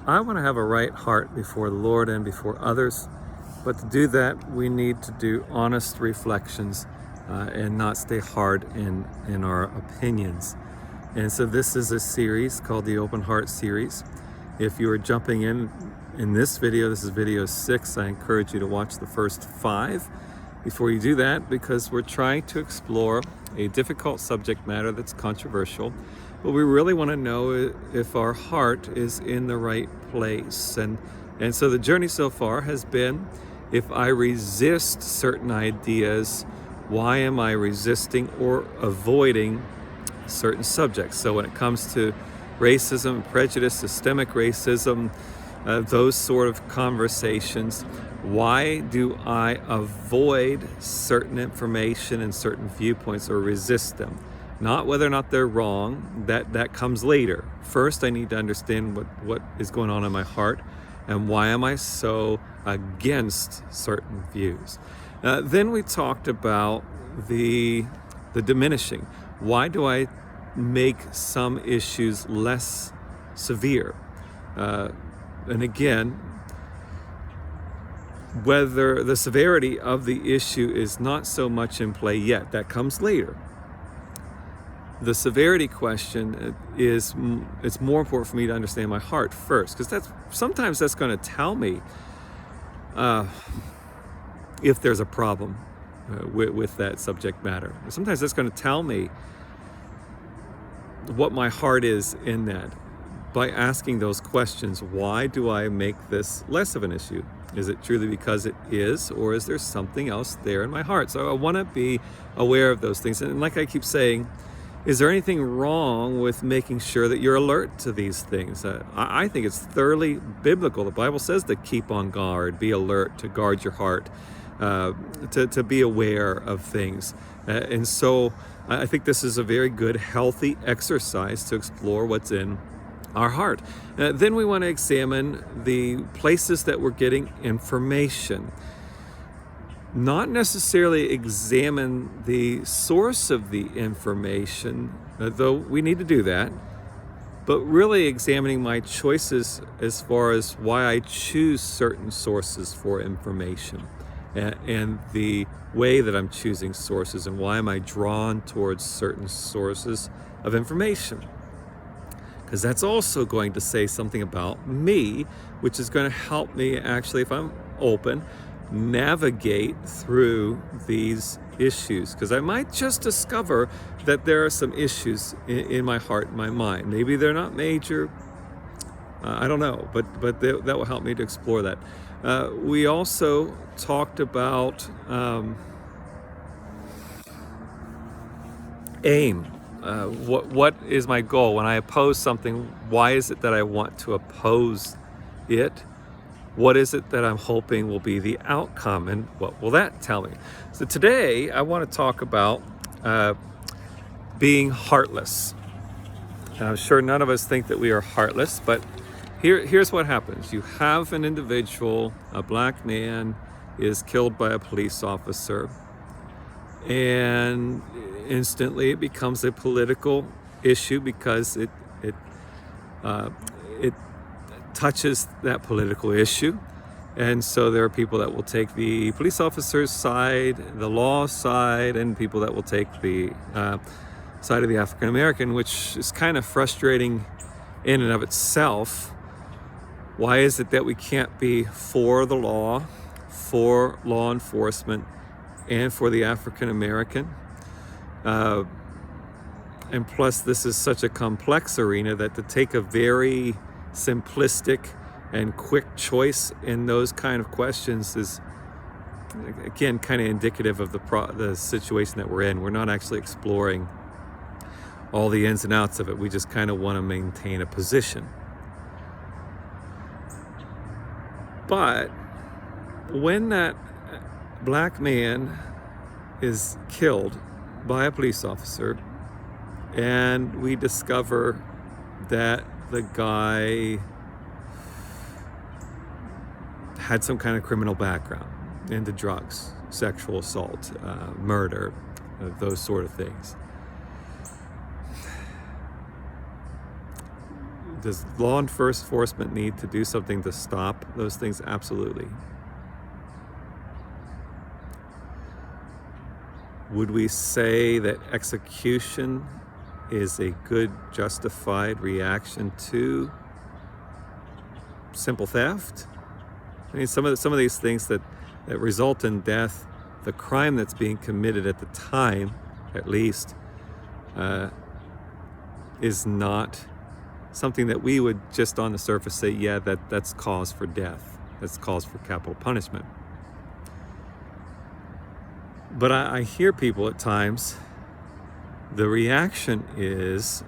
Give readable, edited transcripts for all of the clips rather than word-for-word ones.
I want to have a right heart before the Lord and before others, but to do that, we need to do honest reflections and not stay hard in our opinions. And so this is a series called the Open Heart Series. If you are jumping in this video, this is video 6, I encourage you to watch the first 5 before you do that, because we're trying to explore a difficult subject matter that's controversial, but we really want to know if our heart is in the right place. And so the journey so far has been, if I resist certain ideas, why am I resisting or avoiding certain subjects? So when it comes to racism, prejudice, systemic racism, those sort of conversations, why do I avoid certain information and certain viewpoints or resist them? Not whether or not they're wrong, that comes later. First, I need to understand what is going on in my heart and why am I so against certain views. Then we talked about the diminishing. Why do I make some issues less severe? And again, whether the severity of the issue is not so much in play yet, that comes later. The severity question is, it's more important for me to understand my heart first, because sometimes that's going to tell me if there's a problem with that subject matter. Sometimes that's going to tell me what my heart is in that. By asking those questions, why do I make this less of an issue? Is it truly because it is, or is there something else there in my heart? So I want to be aware of those things. And like I keep saying, is there anything wrong with making sure that you're alert to these things? I think it's thoroughly biblical. The Bible says to keep on guard, be alert, to guard your heart, to be aware of things. And so I think this is a very good, healthy exercise to explore what's in our heart. Then we want to examine the places that we're getting information. Not necessarily examine the source of the information, though we need to do that, but really examining my choices as far as why I choose certain sources for information and the way that I'm choosing sources, and why am I drawn towards certain sources of information. Because that's also going to say something about me, which is going to help me actually, if I'm open, navigate through these issues. Because I might just discover that there are some issues in my heart and my mind. Maybe they're not major, I don't know, but that will help me to explore that. We also talked about aim. What is my goal? When I oppose something, why is it that I want to oppose it? What is it that I'm hoping will be the outcome, and what will that tell me? So today I want to talk about being heartless. I'm sure none of us think that we are heartless, but here's what happens. You have an individual, a black man, is killed by a police officer, and instantly it becomes a political issue because it touches that political issue. And so there are people that will take the police officer's side, the law side, and people that will take the side of the African American, which is kind of frustrating in and of itself. Why is it that we can't be for the law, for law enforcement, and for the African American? And plus, this is such a complex arena that to take a very simplistic and quick choice in those kind of questions is, again, kind of indicative of the situation that we're in. We're not actually exploring all the ins and outs of it. We just kind of want to maintain a position. But when that black man is killed by a police officer, and we discover that the guy had some kind of criminal background into drugs, sexual assault, murder, those sort of things. Does law enforcement need to do something to stop those things? Absolutely. Would we say that execution is a good, justified reaction to simple theft? I mean, some of these things that result in death, the crime that's being committed at the time, at least, is not something that we would just on the surface say, yeah, that's cause for death. That's cause for capital punishment. But I hear people at times, the reaction is,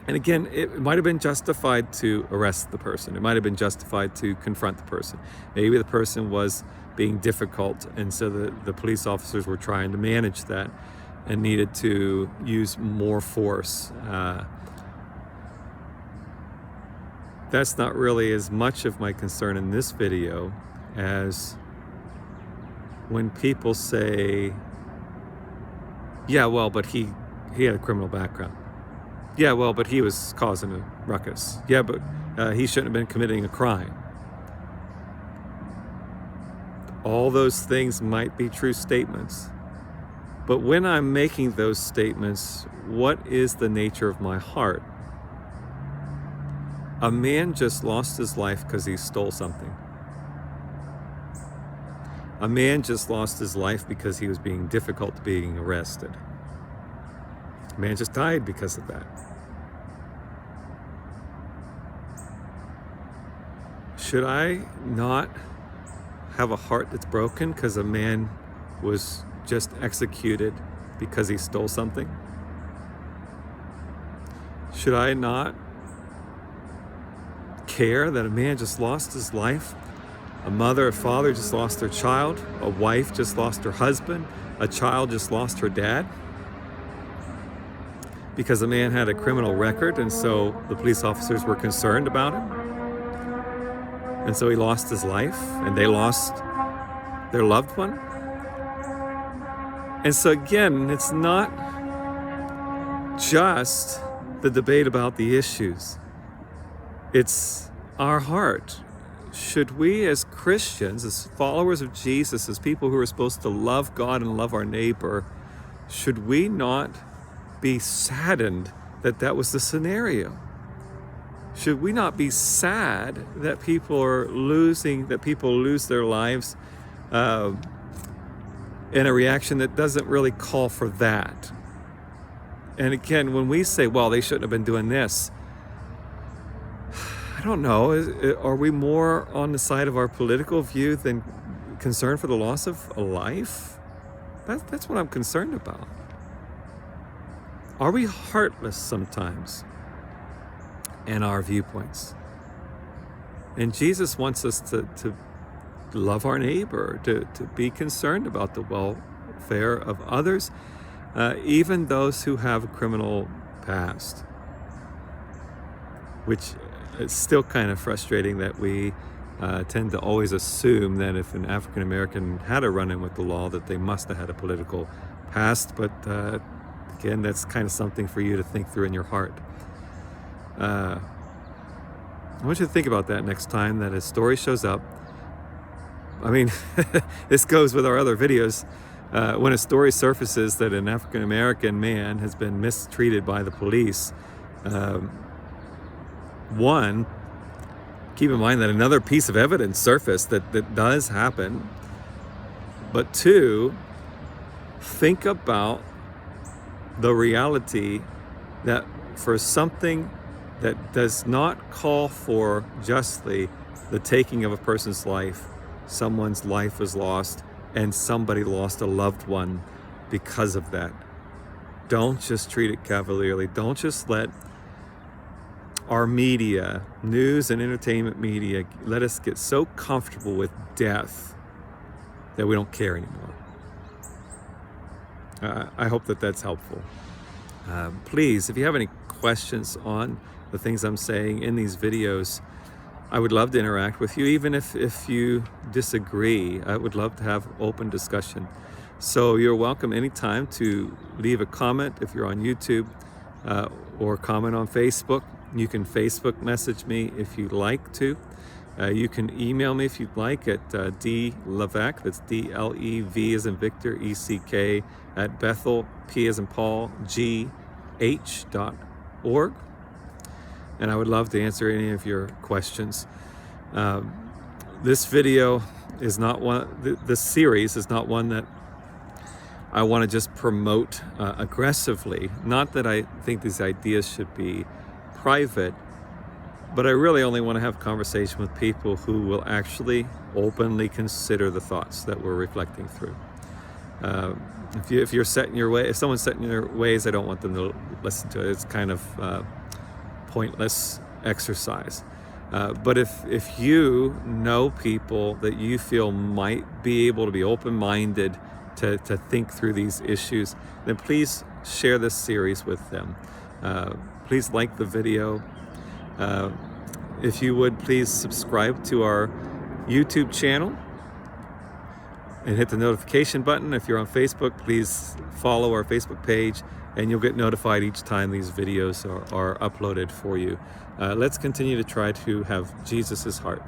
and again, it might have been justified to arrest the person. It might have been justified to confront the person. Maybe the person was being difficult, and so the police officers were trying to manage that and needed to use more force. That's not really as much of my concern in this video as when people say, yeah, well, but he had a criminal background. Yeah, well, but he was causing a ruckus. Yeah, but he shouldn't have been committing a crime. All those things might be true statements. But when I'm making those statements, what is the nature of my heart? A man just lost his life because he stole something. A man just lost his life because he was being difficult being arrested. A man just died because of that. Should I not have a heart that's broken because a man was just executed because he stole something? Should I not care that a man just lost his life? A mother, a father just lost their child. A wife just lost her husband. A child just lost her dad. Because a man had a criminal record, and so the police officers were concerned about him. And so he lost his life, and they lost their loved one. And so again, it's not just the debate about the issues. It's our heart. Should we as Christians, as followers of Jesus, as people who are supposed to love God and love our neighbor, should we not be saddened that that was the scenario? Should we not be sad that people lose their lives in a reaction that doesn't really call for that? And again, when we say, well, they shouldn't have been doing this, I don't know, are we more on the side of our political view than concerned for the loss of a life? That's what I'm concerned about. Are we heartless sometimes in our viewpoints? And Jesus wants us to love our neighbor, to be concerned about the welfare of others, even those who have a criminal past, which is still kind of frustrating that we tend to always assume that if an African American had a run-in with the law, that they must have had a political past. But again, that's kind of something for you to think through in your heart. I want you to think about that next time that a story shows up. I mean, this goes with our other videos. When a story surfaces that an African American man has been mistreated by the police, one, keep in mind that another piece of evidence surfaced that does happen. But two, think about the reality that for something that does not call for justly the taking of a person's life, someone's life was lost and somebody lost a loved one because of that. Don't just treat it cavalierly. Don't just let our media, news and entertainment media, let us get so comfortable with death that we don't care anymore. I hope that that's helpful. Please, if you have any questions on the things I'm saying in these videos, I would love to interact with you. Even if you disagree, I would love to have open discussion. So you're welcome anytime to leave a comment if you're on YouTube, or comment on Facebook. You can Facebook message me if you'd like to. You can email me if you'd like at dlevesque, that's D-L-E-V as in Victor, E-C-K, at Bethel, P as in Paul, G-H.org. And I would love to answer any of your questions. This video is not one, this series is not one that I want to just promote aggressively. Not that I think these ideas should be private, but I really only want to have conversation with people who will actually openly consider the thoughts that we're reflecting through. If you're set in your way, if someone's set in your ways, I don't want them to listen to it. It's kind of pointless exercise. But if you know people that you feel might be able to be open-minded to think through these issues, then please share this series with them. Please like the video. If you would, please subscribe to our YouTube channel and hit the notification button. If you're on Facebook, please follow our Facebook page and you'll get notified each time these videos are uploaded for you. Let's continue to try to have Jesus's heart.